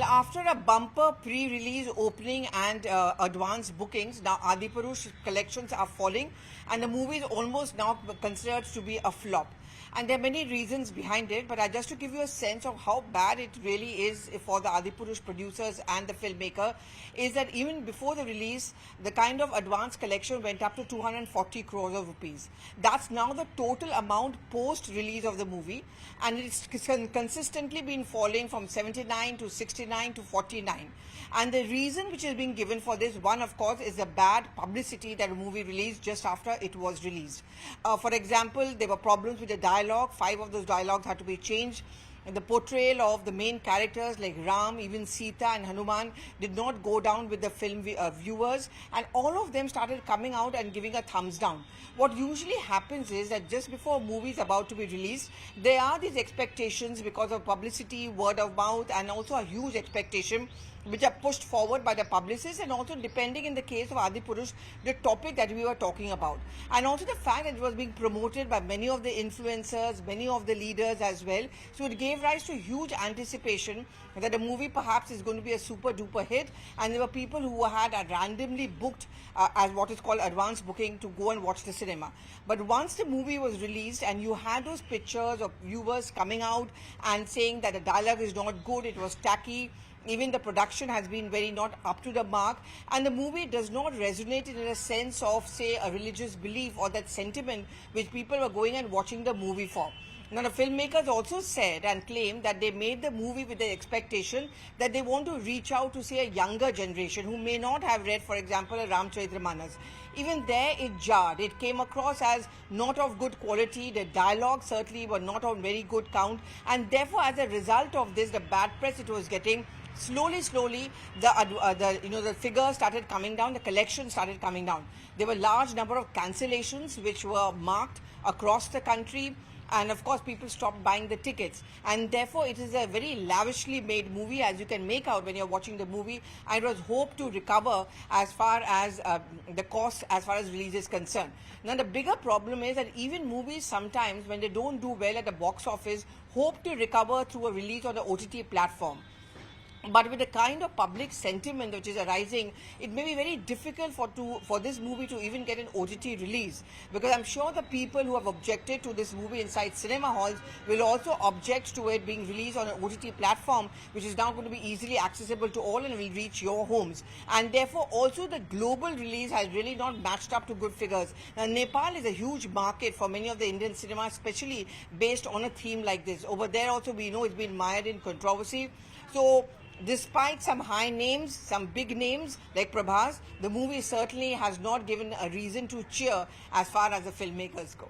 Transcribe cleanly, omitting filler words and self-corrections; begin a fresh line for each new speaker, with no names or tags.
Well, after a bumper pre-release opening and advance bookings, now Adipurush collections are falling and the movie is almost now considered to be a flop. And there are many reasons behind it, but just to give you a sense of how bad it really is for the Adipurush producers and the filmmaker, is that even before the release, the kind of advance collection went up to 240 crores of rupees. That's now the total amount post-release of the movie, and it's consistently been falling from 79 to 69 to 49. And the reason which is being given for this, one of course, is the bad publicity that the movie released just after it was released. For example, there were problems with the dialogue. 5 of those dialogues had to be changed. And the portrayal of the main characters like Ram, even Sita and Hanuman did not go down with the film viewers, and all of them started coming out and giving a thumbs down. What usually happens is that just before a movie is about to be released, there are these expectations because of publicity, word of mouth, and also a huge expectation which are pushed forward by the publicists, and also depending in the case of Adipurush, the topic that we were talking about. And also the fact that it was being promoted by many of the influencers, many of the leaders as well. So it gave rise to huge anticipation that the movie perhaps is going to be a super duper hit, and there were people who had randomly booked as what is called advance booking to go and watch the cinema. But once the movie was released and you had those pictures of viewers coming out and saying that the dialogue is not good, it was tacky, even the production has been very not up to the mark, and the movie does not resonate in a sense of, say, a religious belief or that sentiment which people were going and watching the movie for. Now, the filmmakers also said and claimed that they made the movie with the expectation that they want to reach out to, say, a younger generation who may not have read, for example, a Ramcharitramanas. Even there, it jarred. It came across as not of good quality. The dialogue certainly were not on very good count, and therefore, as a result of this, the bad press it was getting, slowly, the figures started coming down, the collection started coming down. There were large number of cancellations which were marked across the country, and of course people stopped buying the tickets, and therefore it is a very lavishly made movie, as you can make out when you're watching the movie, and it was hoped to recover as far as the cost as far as release is concerned. Now the bigger problem is that even movies sometimes, when they don't do well at the box office, hope to recover through a release on the OTT platform. But with the kind of public sentiment which is arising, it may be very difficult for this movie to even get an OTT release, because I'm sure the people who have objected to this movie inside cinema halls will also object to it being released on an OTT platform, which is now going to be easily accessible to all and will reach your homes. And therefore also the global release has really not matched up to good figures. Now, Nepal is a huge market for many of the Indian cinema, especially based on a theme like this. Over there also we know it's been mired in controversy. So despite some high names, some big names like Prabhas, the movie certainly has not given a reason to cheer as far as the filmmakers go.